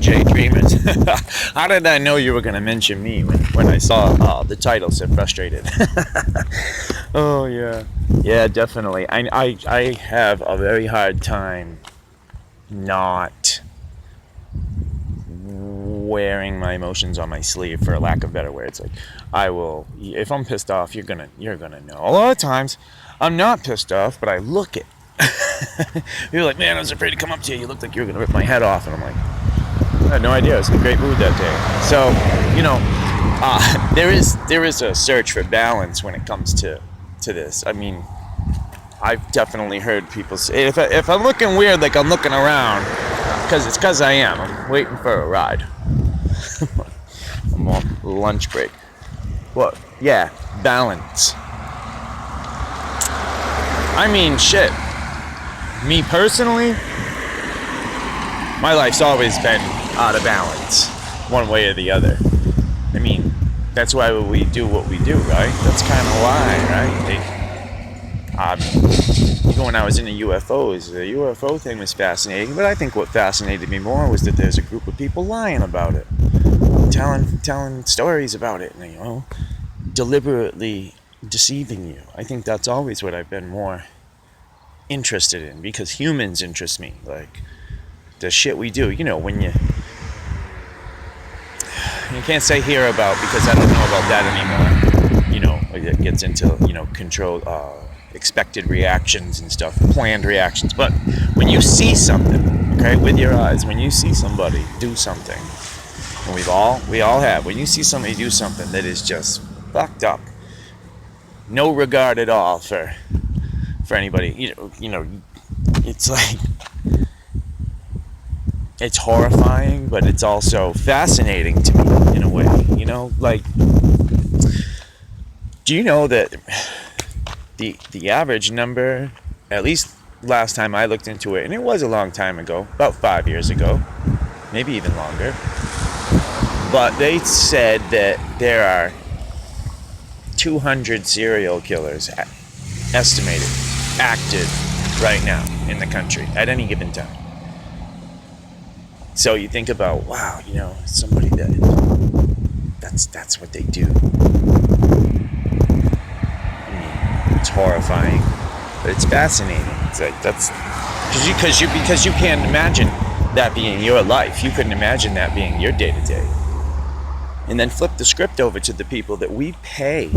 jdreamerz. How did I know you were going to mention me when I saw the title said frustrated? Oh yeah, yeah, definitely. I have a very hard time not wearing my emotions on my sleeve, for lack of better words. Like, I will, if I'm pissed off, you're gonna know. A lot of times I'm not pissed off, but I look it. You're like, man, I was afraid to come up to you. You looked like you were gonna rip my head off, and I'm like, I had no idea. I was in a great mood that day. So, there is a search for balance when it comes to this. I mean, I've definitely heard people say, if I'm looking weird, like I'm looking around, because I am. I'm waiting for a ride. I'm on lunch break. What? Yeah, balance. I mean, shit. Me personally, my life's always been out of balance, one way or the other. I mean, that's why we do what we do, right? That's kind of why, right? Even when I was into UFOs, the UFO thing was fascinating, but I think what fascinated me more was that there's a group of people lying about it, telling stories about it, and, deliberately deceiving you. I think that's always what I've been more interested in, because humans interest me. Like, the shit we do, when you can't say hear about, because I don't know about that anymore. It gets into, control, expected reactions and stuff, planned reactions. But when you see something, okay, with your eyes, when you see somebody do something, and we all have, when you see somebody do something that is just fucked up, no regard at all for anybody, it's like, it's horrifying, but it's also fascinating to me in a way, like, do you know that the average number, at least last time I looked into it, and it was a long time ago, about 5 years ago, maybe even longer, but they said that there are 200 serial killers estimated, active right now in the country at any given time. So you think about, wow, somebody that's what they do. It's horrifying, but it's fascinating. It's like, that's because you can't imagine that being your life. You couldn't imagine that being your day-to-day. And then flip the script over to the people that we pay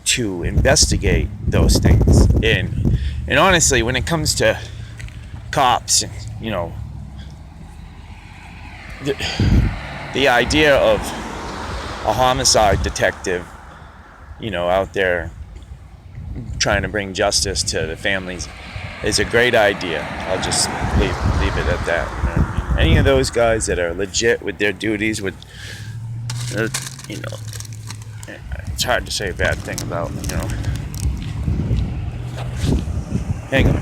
to investigate those things. And honestly, when it comes to cops and, the idea of a homicide detective, out there trying to bring justice to the families is a great idea. I'll just leave it at that. Any of those guys that are legit with their duties, it's hard to say a bad thing about, Hang on.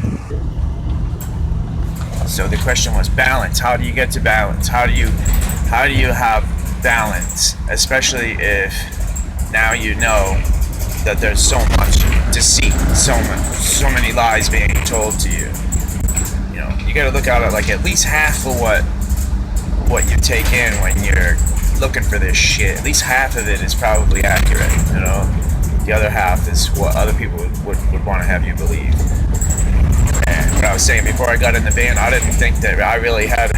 So the question was balance. How do you get to balance? How do you have balance, especially if now you know that there's so much deceit, so many lies being told to you. You got to look out at least half of what you take in when you're looking for this shit. At least half of it is probably accurate. The other half is what other people would want to have you believe. And what I was saying before I got in the band, I didn't think that I really had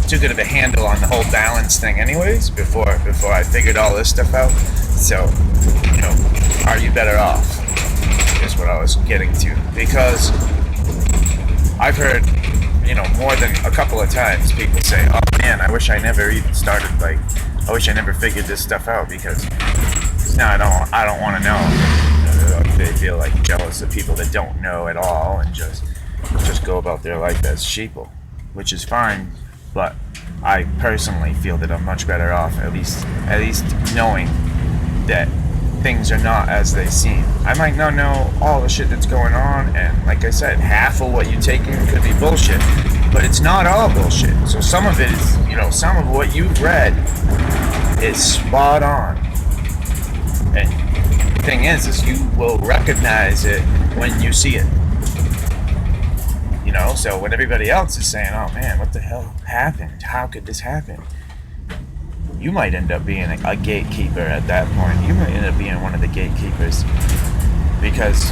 too good of a handle on the whole balance thing anyways, before I figured all this stuff out. So, are you better off, is what I was getting to. Because I've heard, more than a couple of times people say, oh man, I wish I never even started, I wish I never figured this stuff out, because now I don't want to know. They feel like jealous of people that don't know at all and just go about their life as sheeple, which is fine, but I personally feel that I'm much better off at least knowing that things are not as they seem. I might not know all the shit that's going on, and like I said, half of what you take in could be bullshit, but it's not all bullshit. So some of it is, some of what you've read is spot on. And the thing is you will recognize it when you see it. You know, so when everybody else is saying, oh man, what the hell happened? How could this happen? You might end up being a gatekeeper at that point. You might end up being one of the gatekeepers because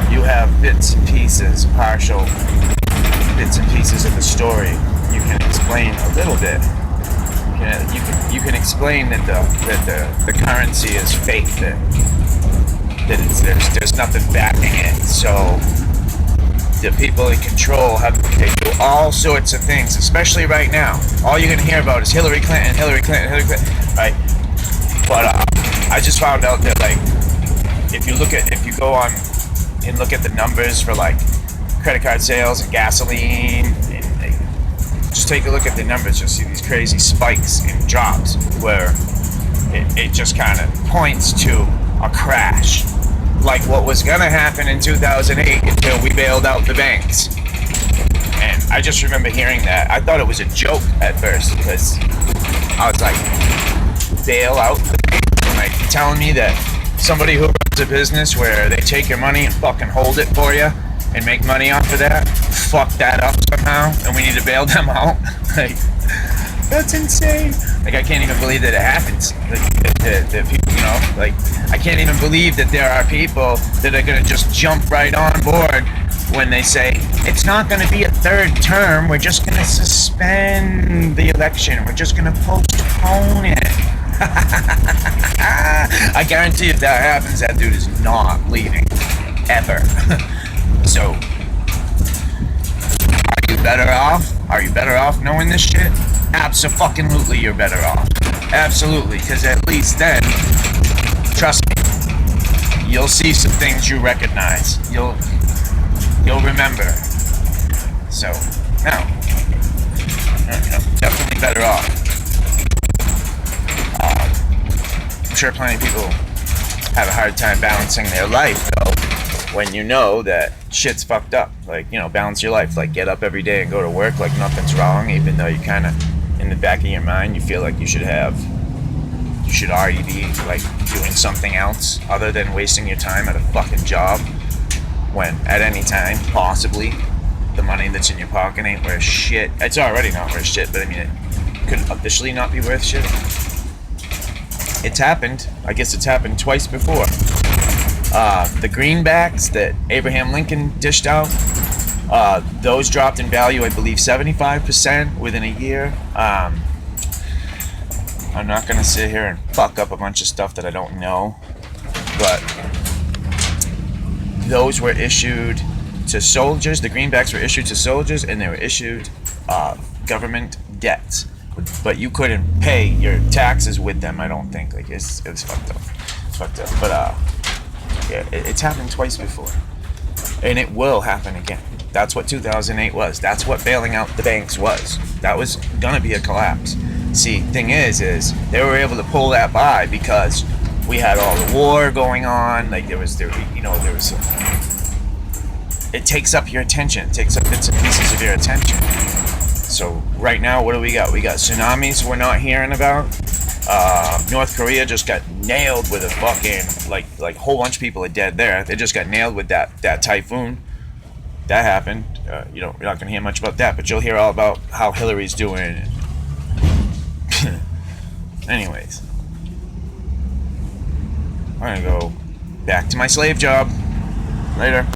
you have bits and pieces, partial bits and pieces of the story. You can explain a little bit. You can explain that the currency is fake, that there's nothing backing it. So the people in control they do all sorts of things, especially right now. All you're gonna hear about is Hillary Clinton, right? But I just found out that like if you go on and look at the numbers for like credit card sales and gasoline, and just take a look at the numbers, you'll see these crazy spikes and drops where it just kind of points to a crash, like what was gonna happen in 2008 until we bailed out the banks. And I just remember hearing that. I thought it was a joke at first because I was like, bail out the banks? Like, you telling me that somebody who runs a business where they take your money and fucking hold it for you and make money off of that, fuck that up somehow, and we need to bail them out? Like, that's insane. Like, I can't even believe that it happens. That people, you know, like, I can't even believe that there are people that are gonna just jump right on board when they say, it's not gonna be a third term, we're just gonna suspend the election, we're just gonna postpone it. I guarantee if that happens, that dude is not leaving. Ever. So, are you better off? Are you better off knowing this shit? Absolutely, you're better off. Absolutely, because at least then, trust me, you'll see some things you recognize. You'll remember. So, now, definitely better off. I'm sure plenty of people have a hard time balancing their life, though, when you know that shit's fucked up. Like, balance your life. Like, get up every day and go to work like nothing's wrong, even though you kind of, in the back of your mind, you feel like you should already be, like, doing something else other than wasting your time at a fucking job, when at any time, possibly, the money that's in your pocket ain't worth shit. It's already not worth shit, but I mean, it could officially not be worth shit. It's happened. I guess it's happened twice before. The greenbacks that Abraham Lincoln dished out, those dropped in value, I believe, 75% within a year. I'm not going to sit here and fuck up a bunch of stuff that I don't know, but those were issued to soldiers. The greenbacks were issued to soldiers, and they were issued government debts. But you couldn't pay your taxes with them, I don't think. Like, it was fucked up. It's fucked up. But, yeah, it's happened twice before. And it will happen again. That's what 2008 was. That's what bailing out the banks was. That was gonna be a collapse. See, thing is they were able to pull that by because we had all the war going on. Like, there was some, it takes up your attention. It takes up bits and pieces of your attention. So right now, what do we got? We got tsunamis we're not hearing about. North Korea just got nailed with a fucking, like whole bunch of people are dead there. They just got nailed with that typhoon. That happened. You're not going to hear much about that, but you'll hear all about how Hillary's doing. Anyways, I'm going to go back to my slave job. Later.